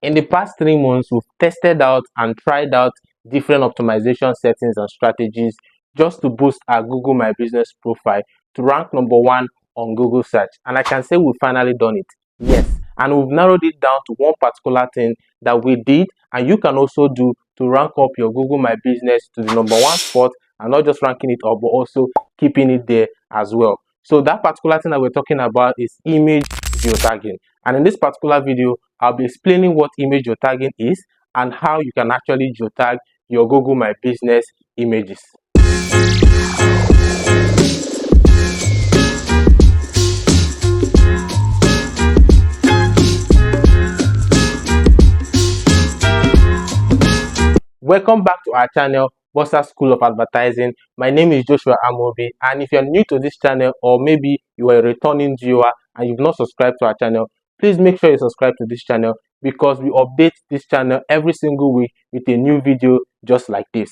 In the past 3 months, we've tested out and tried out different optimization settings and strategies just to boost our Google My Business profile to rank #1 on Google search. And I can say we've finally done it. Yes. And we've narrowed it down to one particular thing that we did and you can also do to rank up your Google My Business to the #1 spot, and not just ranking it up but also keeping it there as well. So that particular thing that we're talking about is image geotagging. And in this particular video, I'll be explaining what image geotagging is and how you can actually geotag your Google My Business images. Welcome back to our channel, Bossa School of Advertising. My name is Joshua Amobi, and if you're new to this channel, or maybe you are a returning viewer and you've not subscribed to our channel, please make sure you subscribe to this channel because we update this channel every single week with a new video just like this.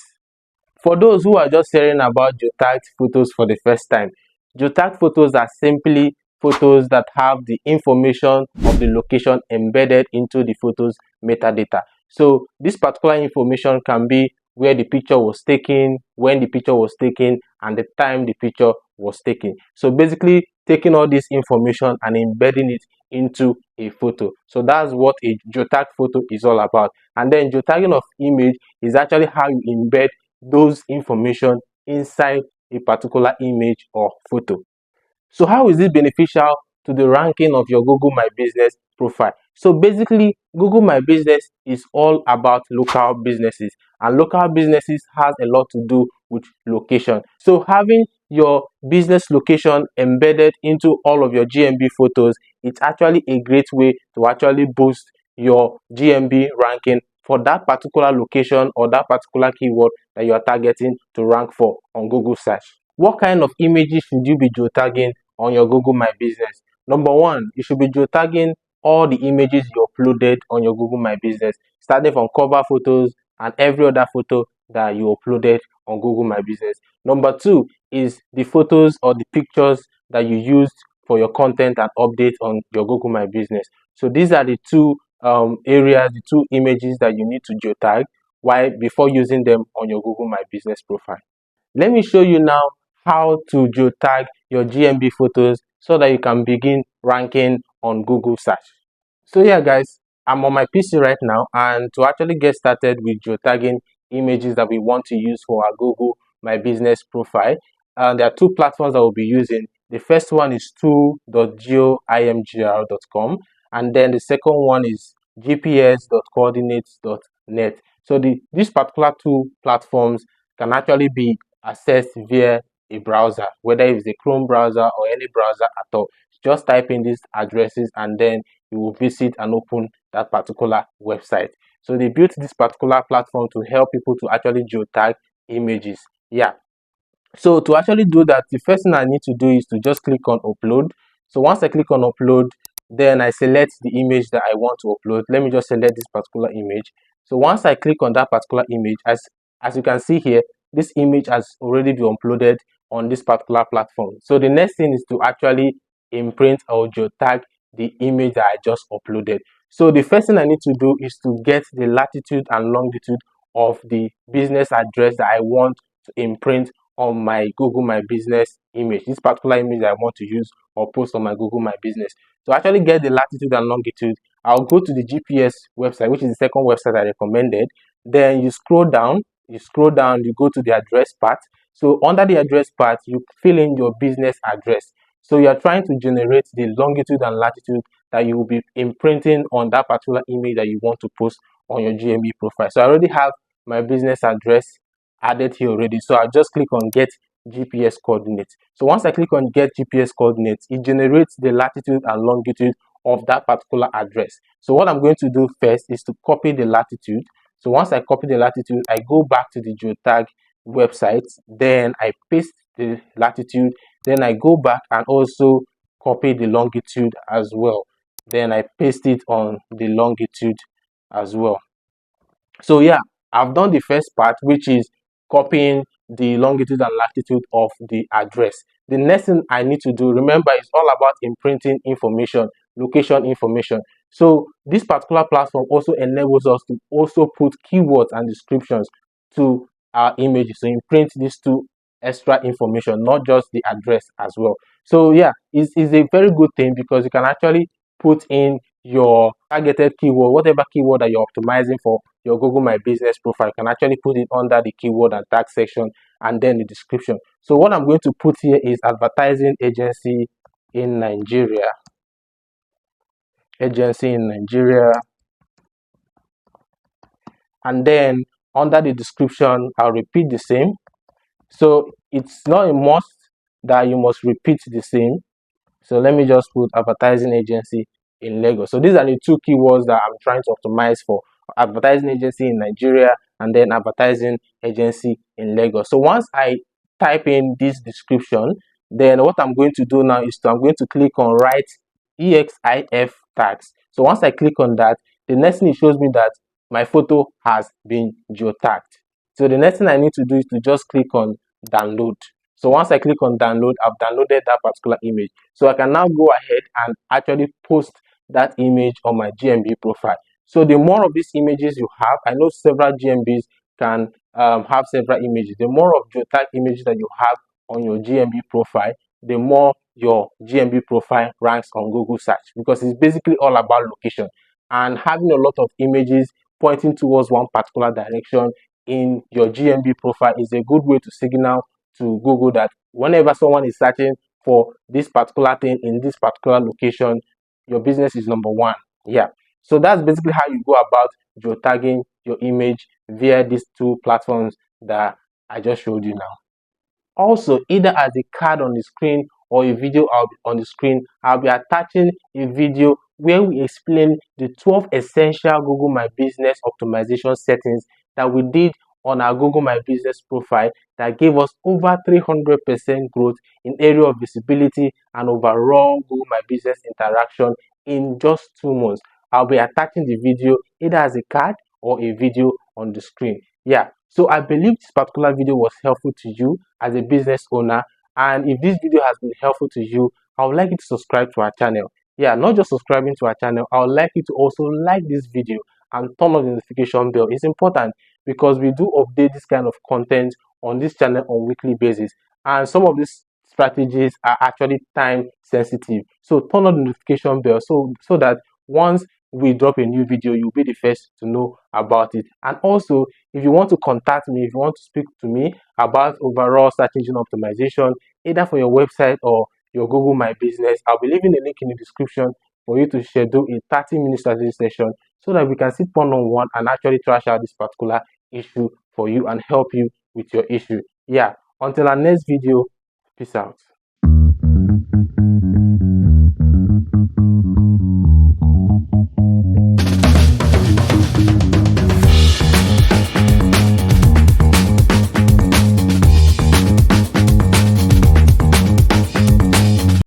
For those who are just hearing about geotagged photos for the first time, geotagged photos are simply photos that have the information of the location embedded into the photo's metadata. So this particular information can be where the picture was taken, when the picture was taken, and the time the picture was taken. So basically taking all this information and embedding it into a photo. So that's what a geotagged photo is all about. And then geotagging of image is actually how you embed those information inside a particular image or photo. So how is it beneficial to the ranking of your Google My Business profile? So basically, Google My Business is all about local businesses, and local businesses has a lot to do with location. So having your business location embedded into all of your GMB photos, it's actually a great way to actually boost your GMB ranking for that particular location or that particular keyword that you are targeting to rank for on Google search. What kind of images should you be geotagging on your Google My Business? #1, you should be geotagging all the images you uploaded on your Google My Business, starting from cover photos and every other photo that you uploaded on Google My Business. #2 is the photos or the pictures that you used for your content and updates on your Google My Business. So these are the two areas, the two images that you need to geotag before using them on your Google My Business profile. Let me show you now how to geotag your GMB photos so that you can begin ranking on Google search. So yeah guys, I'm on my PC right now, and to actually get started with geotagging images that we want to use for our Google My Business profile, there are two platforms that we'll be using. The first one is tool.geoimgr.com, and then the second one is gps.coordinates.net. So these particular two platforms can actually be accessed via a browser, whether it's a Chrome browser or any browser at all. Just type in these addresses and then you will visit and open that particular website. So they built this particular platform to help people to actually geotag images. Yeah. So to actually do that, the first thing I need to do is to just click on upload. So once I click on upload, then I select the image that I want to upload. Let me just select this particular image. So once I click on that particular image, as you can see here, this image has already been uploaded on this particular platform. So the next thing is to actually imprint or geotag the image that I just uploaded. So the first thing I need to do is to get the latitude and longitude of the business address that I want to imprint on my Google My Business image, this particular image that I want to use or post on my Google My Business. To actually get the latitude and longitude, I'll go to the GPS website, which is the second website I recommended. Then you scroll down, you go to the address part. So under the address part, you fill in your business address. So you are trying to generate the longitude and latitude that you will be imprinting on that particular image that you want to post on your GMB profile. So I already have my business address added here already. So I just click on get GPS coordinates. So once I click on get GPS coordinates, it generates the latitude and longitude of that particular address. So what I'm going to do first is to copy the latitude. So once I copy the latitude, I go back to the geotag website, then I paste the latitude, then I go back and also copy the longitude as well. Then I paste it on the longitude as well. So yeah, I've done the first part, which is copying the longitude and latitude of the address. The next thing I need to do, remember, it's all about imprinting information, location information. So this particular platform also enables us to also put keywords and descriptions to our images. So you print these two extra information, not just the address as well. So yeah, it's a very good thing because you can actually put in your targeted keyword, whatever keyword that you're optimizing for your Google My Business profile. You can actually put it under the keyword and tag section and then the description. So what I'm going to put here is advertising agency in Nigeria. Agency in Nigeria. And then under the description, I'll repeat the same. So it's not a must that you must repeat the same. So let me just put advertising agency in Lagos. So these are the two keywords that I'm trying to optimize for: advertising agency in Nigeria and then advertising agency in Lagos. So once I type in this description, then what I'm going to do now is I'm going to click on write EXIF tags. So once I click on that, the next thing it shows me that my photo has been geotagged. So the next thing I need to do is to just click on download. So once I click on download, I've downloaded that particular image. So I can now go ahead and actually post that image on my GMB profile. So the more of these images you have, I know several GMBs can have several images. The more of geotag images that you have on your GMB profile, the more your GMB profile ranks on Google search, because it's basically all about location. And having a lot of images pointing towards one particular direction in your GMB profile is a good way to signal to Google that whenever someone is searching for this particular thing in this particular location, your business is number one. Yeah. So that's basically how you go about geotagging your image via these two platforms that I just showed you now. Also, either as a card on the screen or a video on the screen, I'll be attaching a video where we explain the 12 essential Google My Business optimization settings that we did on our Google My Business profile that gave us over 300% growth in area of visibility and overall Google My Business interaction in just 2 months. I'll be attaching the video either as a card or a video on the screen. Yeah, so I believe this particular video was helpful to you as a business owner. And if this video has been helpful to you, I would like you to subscribe to our channel. Yeah, not just subscribing to our channel, I would like you to also like this video and turn on the notification bell. It's important because we do update this kind of content on this channel on weekly basis. And some of these strategies are actually time sensitive. So turn on the notification bell so that once we drop a new video, you'll be the first to know about it. And also, if you want to contact me, if you want to speak to me about overall search engine optimization, either for your website or your Google My Business, I'll be leaving a link in the description for you to schedule a 30-minute strategy session so that we can sit one-on-one and actually trash out this particular issue for you and help you with your issue. Yeah, until our next video, peace out.